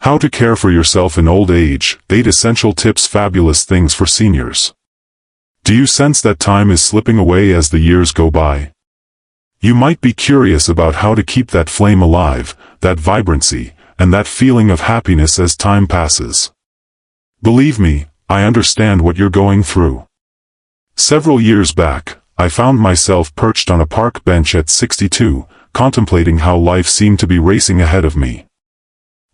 How to care for yourself in old age, 8 essential tips, fabulous things for seniors. Do you sense that time is slipping away as the years go by? You might be curious about how to keep that flame alive, that vibrancy, and that feeling of happiness as time passes. Believe me, I understand what you're going through. Several years back, I found myself perched on a park bench at 62, contemplating how life seemed to be racing ahead of me.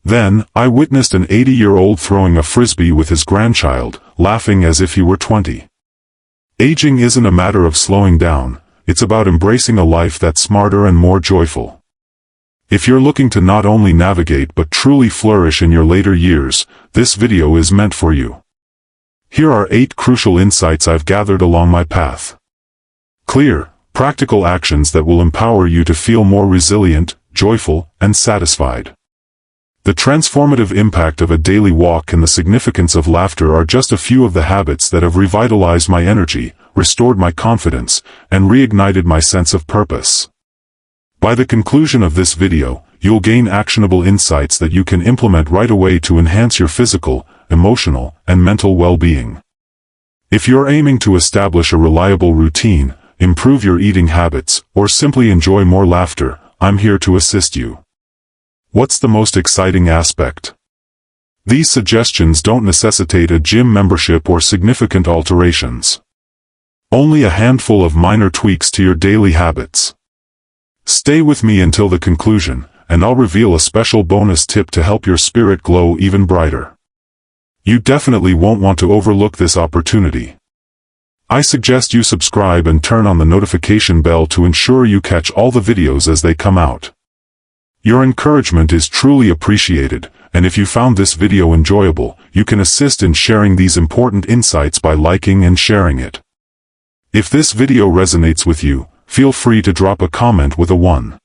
Then, I witnessed an 80-year-old throwing a frisbee with his grandchild, laughing as if he were 20. Aging isn't a matter of slowing down, it's about embracing a life that's smarter and more joyful. If you're looking to not only navigate but truly flourish in your later years, this video is meant for you. Here are 8 crucial insights I've gathered along my path. Clear, practical actions that will empower you to feel more resilient, joyful, and satisfied. The transformative impact of a daily walk and the significance of laughter are just a few of the habits that have revitalized my energy, restored my confidence, and reignited my sense of purpose. By the conclusion of this video, you'll gain actionable insights that you can implement right away to enhance your physical, emotional, and mental well-being. If you're aiming to establish a reliable routine, improve your eating habits, or simply enjoy more laughter, I'm here to assist you. What's the most exciting aspect? These suggestions don't necessitate a gym membership or significant alterations. Only a handful of minor tweaks to your daily habits. Stay with me until the conclusion, and I'll reveal a special bonus tip to help your spirit glow even brighter. You definitely won't want to overlook this opportunity. I suggest you subscribe and turn on the notification bell to ensure you catch all the videos as they come out. Your encouragement is truly appreciated, and if you found this video enjoyable, you can assist in sharing these important insights by liking and sharing it. If this video resonates with you, feel free to drop a comment with a 1.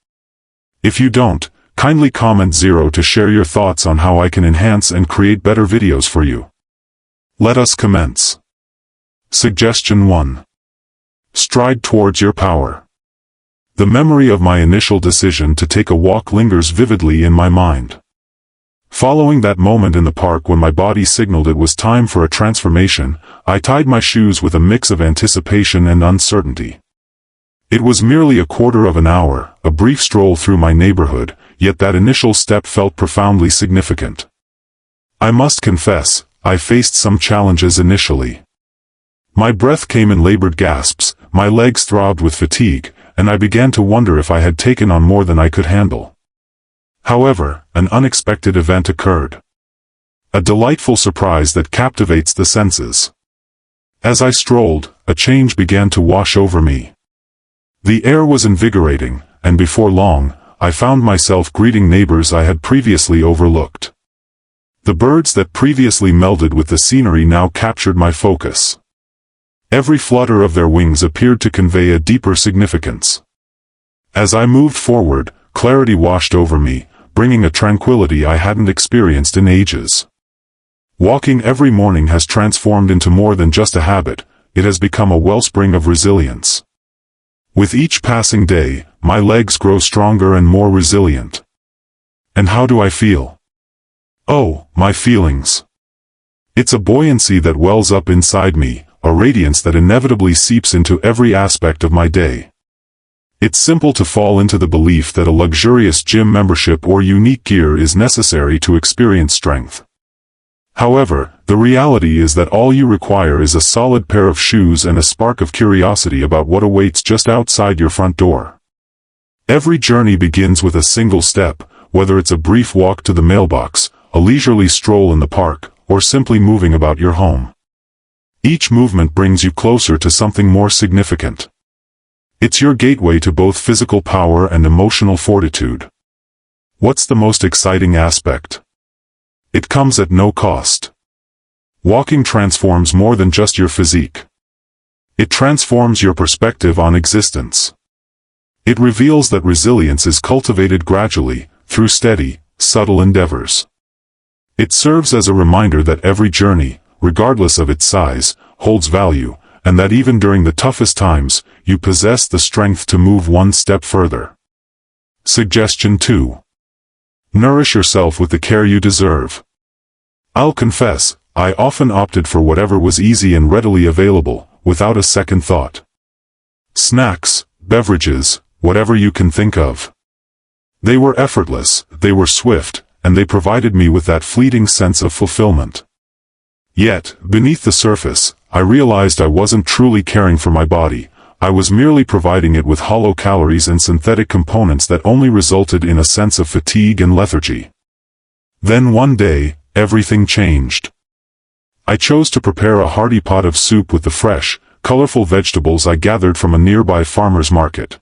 If you don't, kindly comment 0 to share your thoughts on how I can enhance and create better videos for you. Let us commence. Suggestion 1. Stride towards your power. The memory of my initial decision to take a walk lingers vividly in my mind. Following that moment in the park when my body signaled it was time for a transformation, I tied my shoes with a mix of anticipation and uncertainty. It was merely a quarter of an hour, a brief stroll through my neighborhood, yet that initial step felt profoundly significant. I must confess, I faced some challenges initially. My breath came in labored gasps, my legs throbbed with fatigue, and I began to wonder if I had taken on more than I could handle. However, an unexpected event occurred. A delightful surprise that captivates the senses. As I strolled, a change began to wash over me. The air was invigorating, and before long, I found myself greeting neighbors I had previously overlooked. The birds that previously melded with the scenery now captured my focus. Every flutter of their wings appeared to convey a deeper significance. As I moved forward, clarity washed over me, bringing a tranquility I hadn't experienced in ages. Walking every morning has transformed into more than just a habit, it has become a wellspring of resilience. With each passing day, my legs grow stronger and more resilient. And how do I feel? Oh, my feelings. It's a buoyancy that wells up inside me, a radiance that inevitably seeps into every aspect of my day. It's simple to fall into the belief that a luxurious gym membership or unique gear is necessary to experience strength. However, the reality is that all you require is a solid pair of shoes and a spark of curiosity about what awaits just outside your front door. Every journey begins with a single step, whether it's a brief walk to the mailbox, a leisurely stroll in the park, or simply moving about your home. Each movement brings you closer to something more significant. It's your gateway to both physical power and emotional fortitude. What's the most exciting aspect? It comes at no cost. Walking transforms more than just your physique. It transforms your perspective on existence. It reveals that resilience is cultivated gradually, through steady, subtle endeavors. It serves as a reminder that every journey, regardless of its size, holds value, and that even during the toughest times, you possess the strength to move one step further. Suggestion 2. Nourish yourself with the care you deserve. I'll confess, I often opted for whatever was easy and readily available, without a second thought. Snacks, beverages, whatever you can think of. They were effortless, they were swift, and they provided me with that fleeting sense of fulfillment. Yet, beneath the surface, I realized I wasn't truly caring for my body. I was merely providing it with hollow calories and synthetic components that only resulted in a sense of fatigue and lethargy. Then one day, everything changed. I chose to prepare a hearty pot of soup with the fresh, colorful vegetables I gathered from a nearby farmer's market.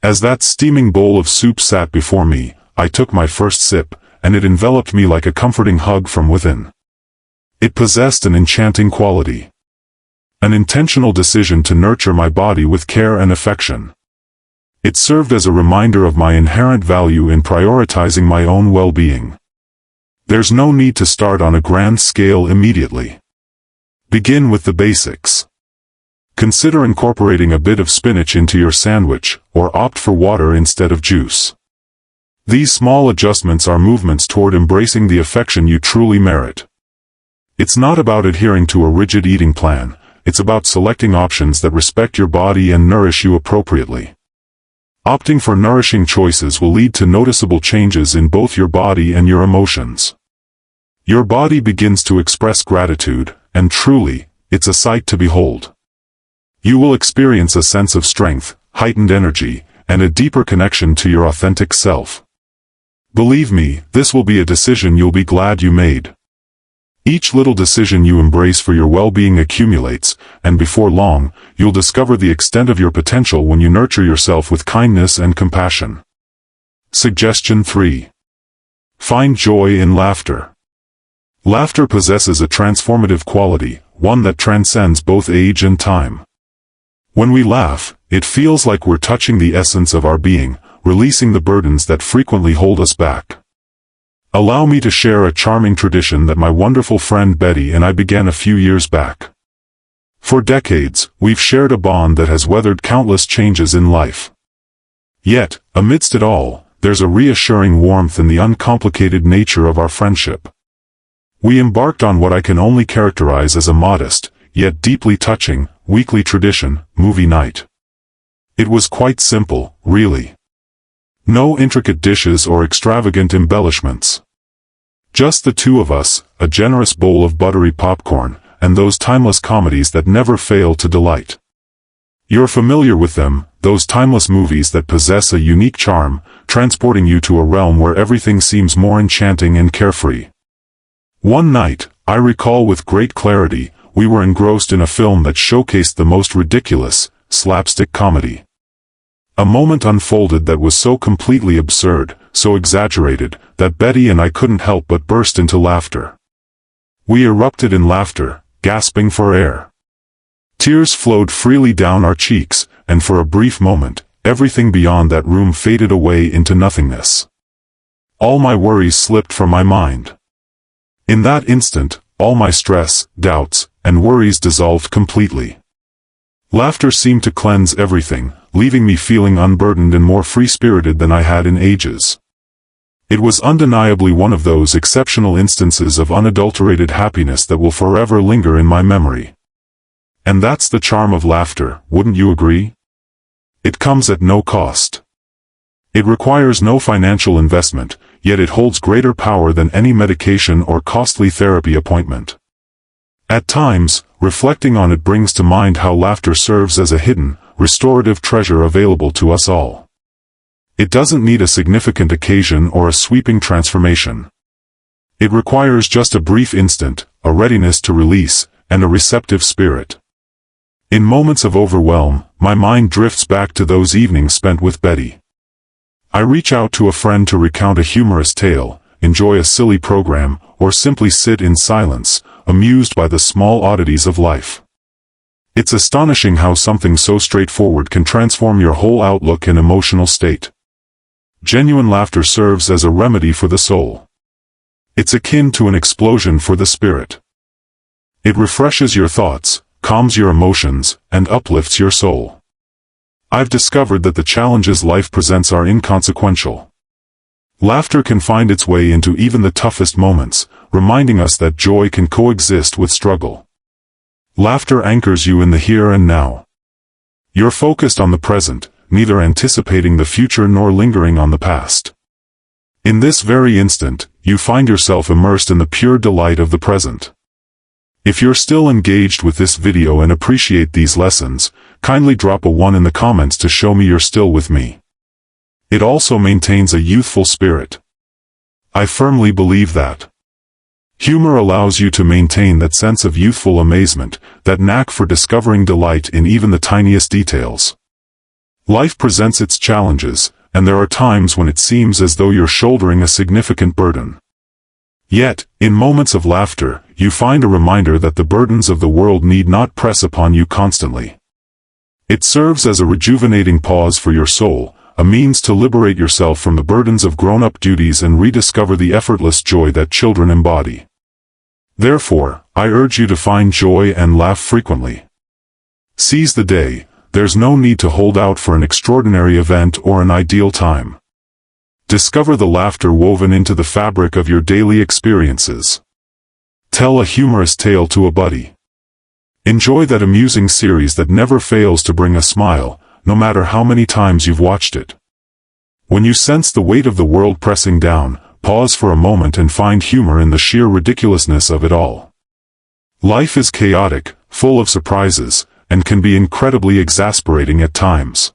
As that steaming bowl of soup sat before me, I took my first sip, and it enveloped me like a comforting hug from within. It possessed an enchanting quality. An intentional decision to nurture my body with care and affection. It served as a reminder of my inherent value in prioritizing my own well-being. There's no need to start on a grand scale immediately. Begin with the basics. Consider incorporating a bit of spinach into your sandwich, or opt for water instead of juice. These small adjustments are movements toward embracing the affection you truly merit. It's not about adhering to a rigid eating plan. It's about selecting options that respect your body and nourish you appropriately. Opting for nourishing choices will lead to noticeable changes in both your body and your emotions. Your body begins to express gratitude, and truly, it's a sight to behold. You will experience a sense of strength, heightened energy, and a deeper connection to your authentic self. Believe me, this will be a decision you'll be glad you made. Each little decision you embrace for your well-being accumulates, and before long, you'll discover the extent of your potential when you nurture yourself with kindness and compassion. Suggestion 3. Find joy in laughter. Laughter possesses a transformative quality, one that transcends both age and time. When we laugh, it feels like we're touching the essence of our being, releasing the burdens that frequently hold us back. Allow me to share a charming tradition that my wonderful friend Betty and I began a few years back. For decades, we've shared a bond that has weathered countless changes in life. Yet, amidst it all, there's a reassuring warmth in the uncomplicated nature of our friendship. We embarked on what I can only characterize as a modest, yet deeply touching, weekly tradition, movie night. It was quite simple, really. No intricate dishes or extravagant embellishments. Just the two of us, a generous bowl of buttery popcorn, and those timeless comedies that never fail to delight. You're familiar with them, those timeless movies that possess a unique charm, transporting you to a realm where everything seems more enchanting and carefree. One night, I recall with great clarity, we were engrossed in a film that showcased the most ridiculous, slapstick comedy. A moment unfolded that was so completely absurd, so exaggerated, that Betty and I couldn't help but burst into laughter. We erupted in laughter, gasping for air. Tears flowed freely down our cheeks, and for a brief moment, everything beyond that room faded away into nothingness. All my worries slipped from my mind. In that instant, all my stress, doubts, and worries dissolved completely. Laughter seemed to cleanse everything, leaving me feeling unburdened and more free-spirited than I had in ages. It was undeniably one of those exceptional instances of unadulterated happiness that will forever linger in my memory. And that's the charm of laughter, wouldn't you agree? It comes at no cost. It requires no financial investment, yet it holds greater power than any medication or costly therapy appointment. At times, reflecting on it brings to mind how laughter serves as a hidden, restorative treasure available to us all. It doesn't need a significant occasion or a sweeping transformation. It requires just a brief instant, a readiness to release, and a receptive spirit. In moments of overwhelm, my mind drifts back to those evenings spent with Betty. I reach out to a friend to recount a humorous tale, enjoy a silly program, or simply sit in silence, amused by the small oddities of life. It's astonishing how something so straightforward can transform your whole outlook and emotional state. Genuine laughter serves as a remedy for the soul. It's akin to an explosion for the spirit. It refreshes your thoughts, calms your emotions, and uplifts your soul. I've discovered that the challenges life presents are inconsequential. Laughter can find its way into even the toughest moments, reminding us that joy can coexist with struggle. Laughter anchors you in the here and now. You're focused on the present, neither anticipating the future nor lingering on the past. In this very instant, you find yourself immersed in the pure delight of the present. If you're still engaged with this video and appreciate these lessons, kindly drop a 1 in the comments to show me you're still with me. It also maintains a youthful spirit. I firmly believe that. Humor allows you to maintain that sense of youthful amazement, that knack for discovering delight in even the tiniest details. Life presents its challenges, and there are times when it seems as though you're shouldering a significant burden. Yet, in moments of laughter, you find a reminder that the burdens of the world need not press upon you constantly. It serves as a rejuvenating pause for your soul, a means to liberate yourself from the burdens of grown-up duties and rediscover the effortless joy that children embody. Therefore, I urge you to find joy and laugh frequently. Seize the day. There's no need to hold out for an extraordinary event or an ideal time. Discover the laughter woven into the fabric of your daily experiences. Tell a humorous tale to a buddy. Enjoy that amusing series that never fails to bring a smile, no matter how many times you've watched it. When you sense the weight of the world pressing down, pause for a moment and find humor in the sheer ridiculousness of it all. Life is chaotic, full of surprises, and can be incredibly exasperating at times.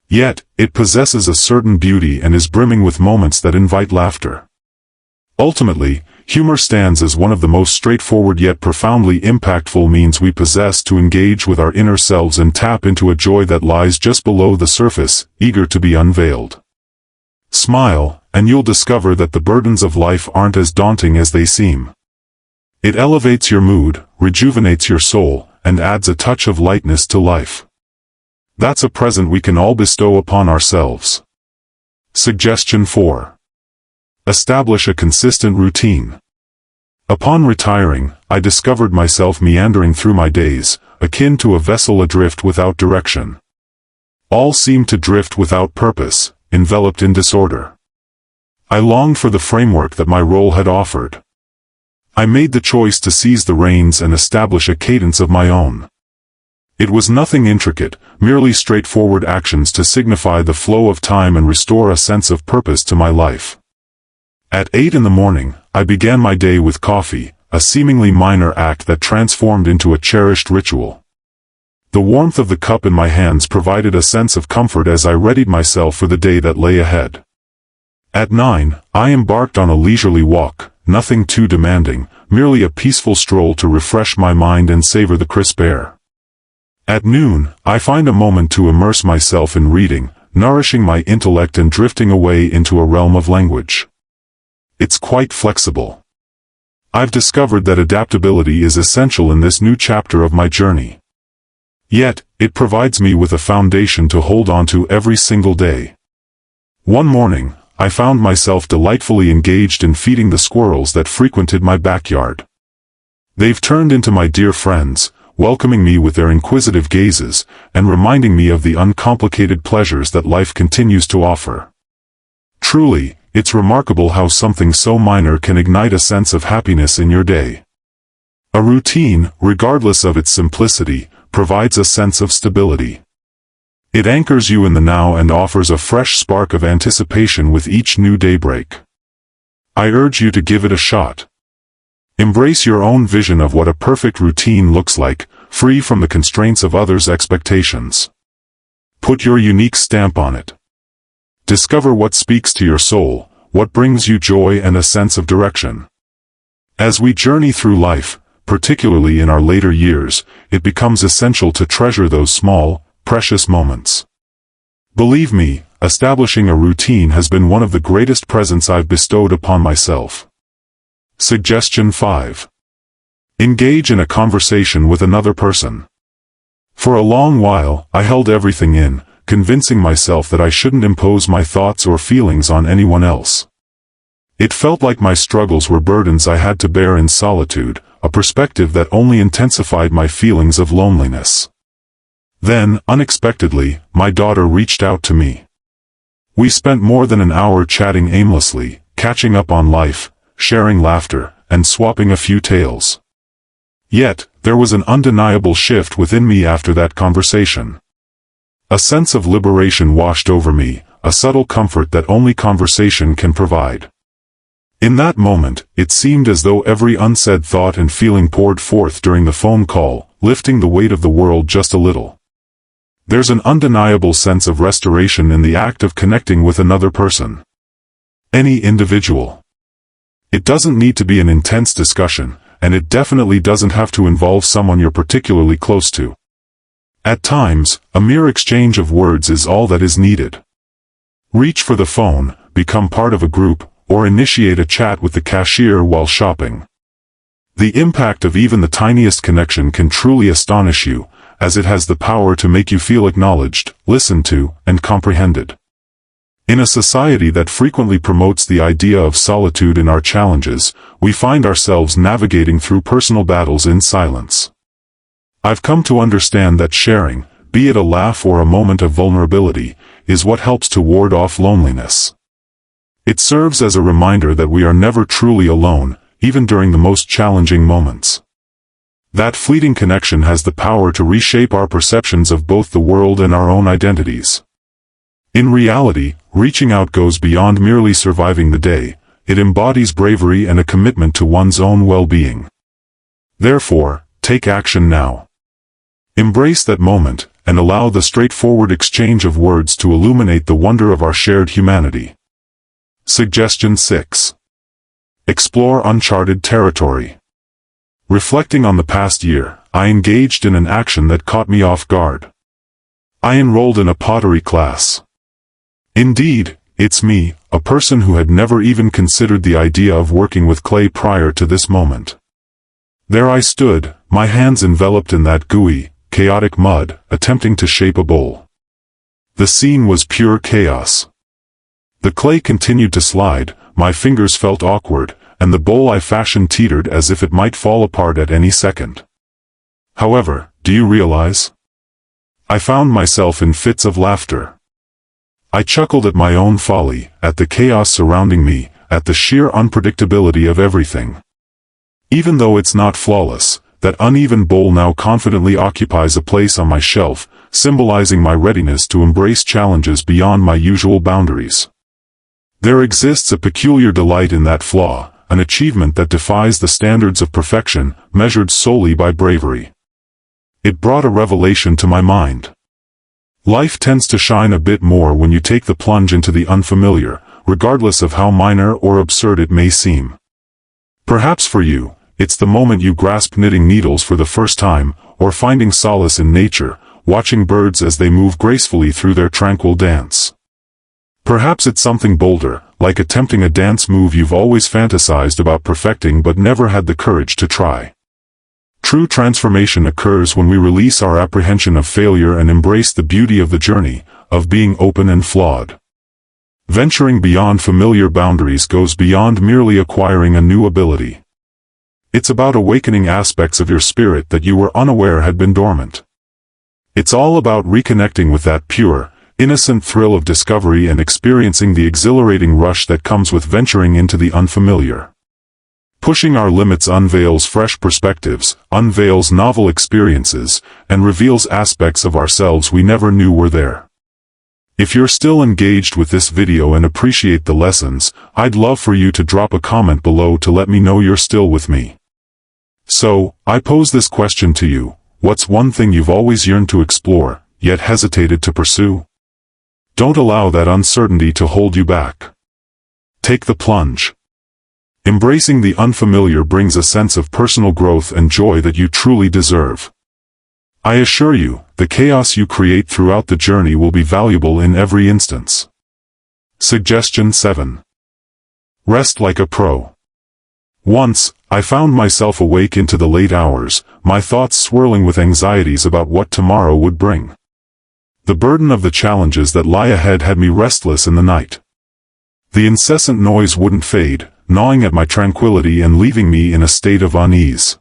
Yet, it possesses a certain beauty and is brimming with moments that invite laughter. Ultimately, humor stands as one of the most straightforward yet profoundly impactful means we possess to engage with our inner selves and tap into a joy that lies just below the surface, eager to be unveiled. Smile, and you'll discover that the burdens of life aren't as daunting as they seem. It elevates your mood, rejuvenates your soul, and adds a touch of lightness to life. That's a present we can all bestow upon ourselves. Suggestion 4. Establish a consistent routine. Upon retiring, I discovered myself meandering through my days, akin to a vessel adrift without direction. All seemed to drift without purpose, enveloped in disorder. I longed for the framework that my role had offered. I made the choice to seize the reins and establish a cadence of my own. It was nothing intricate, merely straightforward actions to signify the flow of time and restore a sense of purpose to my life. At 8 in the morning, I began my day with coffee, a seemingly minor act that transformed into a cherished ritual. The warmth of the cup in my hands provided a sense of comfort as I readied myself for the day that lay ahead. At 9, I embarked on a leisurely walk, nothing too demanding, merely a peaceful stroll to refresh my mind and savor the crisp air. At noon, I find a moment to immerse myself in reading, nourishing my intellect and drifting away into a realm of language. It's quite flexible. I've discovered that adaptability is essential in this new chapter of my journey. Yet, it provides me with a foundation to hold on to every single day. One morning, I found myself delightfully engaged in feeding the squirrels that frequented my backyard. They've turned into my dear friends, welcoming me with their inquisitive gazes, and reminding me of the uncomplicated pleasures that life continues to offer. Truly, it's remarkable how something so minor can ignite a sense of happiness in your day. A routine, regardless of its simplicity, provides a sense of stability. It anchors you in the now and offers a fresh spark of anticipation with each new daybreak. I urge you to give it a shot. Embrace your own vision of what a perfect routine looks like, free from the constraints of others' expectations. Put your unique stamp on it. Discover what speaks to your soul, what brings you joy and a sense of direction. As we journey through life, particularly in our later years, it becomes essential to treasure those small, precious moments. Believe me, establishing a routine has been one of the greatest presents I've bestowed upon myself. Suggestion 5. Engage in a conversation with another person. For a long while, I held everything in, convincing myself that I shouldn't impose my thoughts or feelings on anyone else. It felt like my struggles were burdens I had to bear in solitude, a perspective that only intensified my feelings of loneliness. Then, unexpectedly, my daughter reached out to me. We spent more than an hour chatting aimlessly, catching up on life, sharing laughter, and swapping a few tales. Yet, there was an undeniable shift within me after that conversation. A sense of liberation washed over me, a subtle comfort that only conversation can provide. In that moment, it seemed as though every unsaid thought and feeling poured forth during the phone call, lifting the weight of the world just a little. There's an undeniable sense of restoration in the act of connecting with another person. Any individual. It doesn't need to be an intense discussion, and it definitely doesn't have to involve someone you're particularly close to. At times, a mere exchange of words is all that is needed. Reach for the phone, become part of a group, or initiate a chat with the cashier while shopping. The impact of even the tiniest connection can truly astonish you, as it has the power to make you feel acknowledged, listened to, and comprehended. In a society that frequently promotes the idea of solitude in our challenges, we find ourselves navigating through personal battles in silence. I've come to understand that sharing, be it a laugh or a moment of vulnerability, is what helps to ward off loneliness. It serves as a reminder that we are never truly alone, even during the most challenging moments. That fleeting connection has the power to reshape our perceptions of both the world and our own identities. In reality, reaching out goes beyond merely surviving the day. It embodies bravery and a commitment to one's own well-being. Therefore, take action now. Embrace that moment, and allow the straightforward exchange of words to illuminate the wonder of our shared humanity. Suggestion 6. Explore uncharted territory. Reflecting on the past year, I engaged in an action that caught me off guard. I enrolled in a pottery class. Indeed, it's me, a person who had never even considered the idea of working with clay prior to this moment. There I stood, my hands enveloped in that gooey, chaotic mud, attempting to shape a bowl. The scene was pure chaos. The clay continued to slide, my fingers felt awkward, and the bowl I fashioned teetered as if it might fall apart at any second. However, do you realize? I found myself in fits of laughter. I chuckled at my own folly, at the chaos surrounding me, at the sheer unpredictability of everything. Even though it's not flawless, that uneven bowl now confidently occupies a place on my shelf, symbolizing my readiness to embrace challenges beyond my usual boundaries. There exists a peculiar delight in that flaw, an achievement that defies the standards of perfection, measured solely by bravery. It brought a revelation to my mind. Life tends to shine a bit more when you take the plunge into the unfamiliar, regardless of how minor or absurd it may seem. Perhaps for you, it's the moment you grasp knitting needles for the first time, or finding solace in nature, watching birds as they move gracefully through their tranquil dance. Perhaps it's something bolder, like attempting a dance move you've always fantasized about perfecting but never had the courage to try. True transformation occurs when we release our apprehension of failure and embrace the beauty of the journey, of being open and flawed. Venturing beyond familiar boundaries goes beyond merely acquiring a new ability. It's about awakening aspects of your spirit that you were unaware had been dormant. It's all about reconnecting with that pure, innocent thrill of discovery and experiencing the exhilarating rush that comes with venturing into the unfamiliar. Pushing our limits unveils fresh perspectives, unveils novel experiences, and reveals aspects of ourselves we never knew were there. If you're still engaged with this video and appreciate the lessons, I'd love for you to drop a comment below to let me know you're still with me. So, I pose this question to you: what's one thing you've always yearned to explore, yet hesitated to pursue? Don't allow that uncertainty to hold you back. Take the plunge. Embracing the unfamiliar brings a sense of personal growth and joy that you truly deserve. I assure you, the chaos you create throughout the journey will be valuable in every instance. Suggestion 7. Rest like a pro. Once, I found myself awake into the late hours, my thoughts swirling with anxieties about what tomorrow would bring. The burden of the challenges that lie ahead had me restless in the night. The incessant noise wouldn't fade, gnawing at my tranquility and leaving me in a state of unease.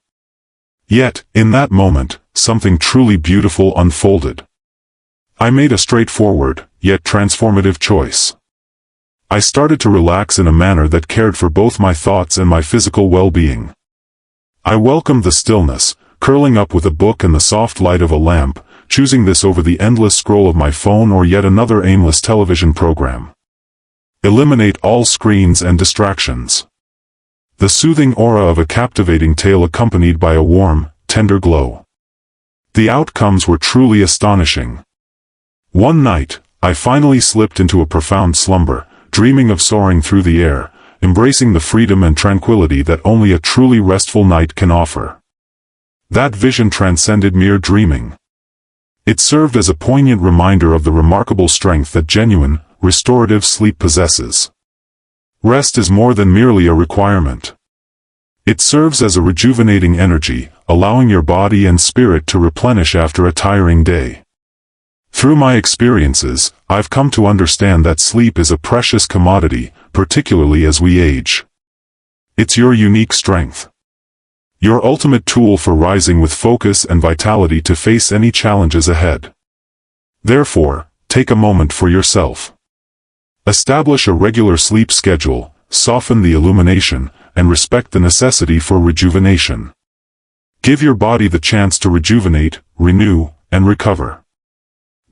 Yet, in that moment, something truly beautiful unfolded. I made a straightforward, yet transformative choice. I started to relax in a manner that cared for both my thoughts and my physical well-being. I welcomed the stillness, curling up with a book and the soft light of a lamp, choosing this over the endless scroll of my phone or yet another aimless television program. Eliminate all screens and distractions. The soothing aura of a captivating tale accompanied by a warm, tender glow. The outcomes were truly astonishing. One night, I finally slipped into a profound slumber, dreaming of soaring through the air, embracing the freedom and tranquility that only a truly restful night can offer. That vision transcended mere dreaming. It served as a poignant reminder of the remarkable strength that genuine, restorative sleep possesses. Rest is more than merely a requirement. It serves as a rejuvenating energy, allowing your body and spirit to replenish after a tiring day. Through my experiences, I've come to understand that sleep is a precious commodity, particularly as we age. It's your unique strength. Your ultimate tool for rising with focus and vitality to face any challenges ahead. Therefore, take a moment for yourself. Establish a regular sleep schedule, soften the illumination, and respect the necessity for rejuvenation. Give your body the chance to rejuvenate, renew, and recover.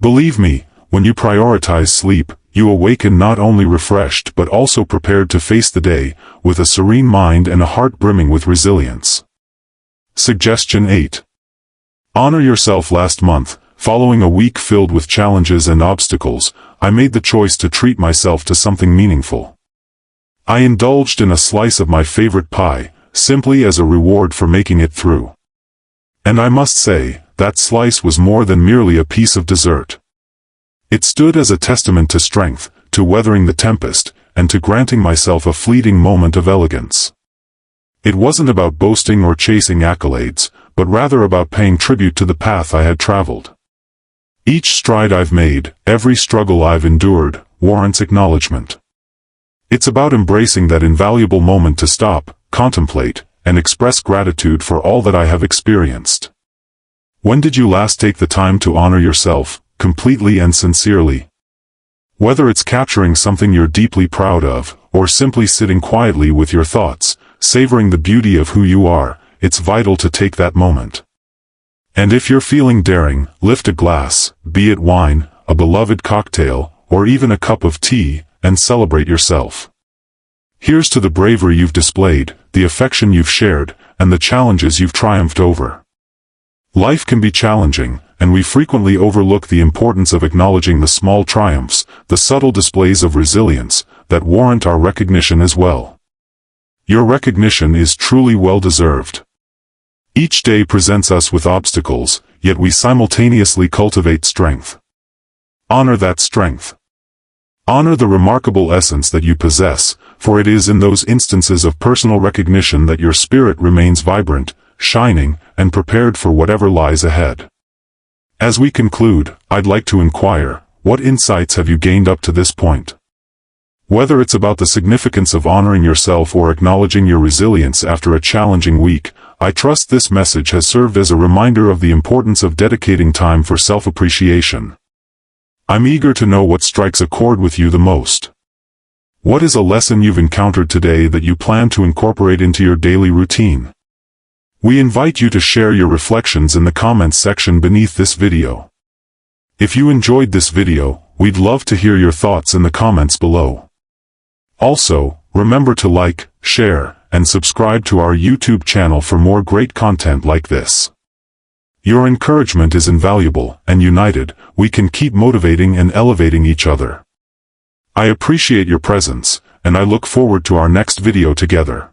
Believe me, when you prioritize sleep, you awaken not only refreshed but also prepared to face the day, with a serene mind and a heart brimming with resilience. Suggestion 8. Honor yourself. Last month, following a week filled with challenges and obstacles, I made the choice to treat myself to something meaningful. I indulged in a slice of my favorite pie, simply as a reward for making it through. And I must say, that slice was more than merely a piece of dessert. It stood as a testament to strength, to weathering the tempest, and to granting myself a fleeting moment of elegance. It wasn't about boasting or chasing accolades, but rather about paying tribute to the path I had traveled. Each stride I've made, every struggle I've endured, warrants acknowledgement. It's about embracing that invaluable moment to stop, contemplate, and express gratitude for all that I have experienced. When did you last take the time to honor yourself, completely and sincerely? Whether it's capturing something you're deeply proud of, or simply sitting quietly with your thoughts, savoring the beauty of who you are, it's vital to take that moment. And if you're feeling daring, lift a glass, be it wine, a beloved cocktail, or even a cup of tea, and celebrate yourself. Here's to the bravery you've displayed, the affection you've shared, and the challenges you've triumphed over. Life can be challenging, and we frequently overlook the importance of acknowledging the small triumphs, the subtle displays of resilience, that warrant our recognition as well. Your recognition is truly well-deserved. Each day presents us with obstacles, yet we simultaneously cultivate strength. Honor that strength. Honor the remarkable essence that you possess, for it is in those instances of personal recognition that your spirit remains vibrant, shining, and prepared for whatever lies ahead. As we conclude, I'd like to inquire, what insights have you gained up to this point? Whether it's about the significance of honoring yourself or acknowledging your resilience after a challenging week, I trust this message has served as a reminder of the importance of dedicating time for self-appreciation. I'm eager to know what strikes a chord with you the most. What is a lesson you've encountered today that you plan to incorporate into your daily routine? We invite you to share your reflections in the comments section beneath this video. If you enjoyed this video, we'd love to hear your thoughts in the comments below. Also, remember to like, share, and subscribe to our YouTube channel for more great content like this. Your encouragement is invaluable, and united, we can keep motivating and elevating each other. I appreciate your presence, and I look forward to our next video together.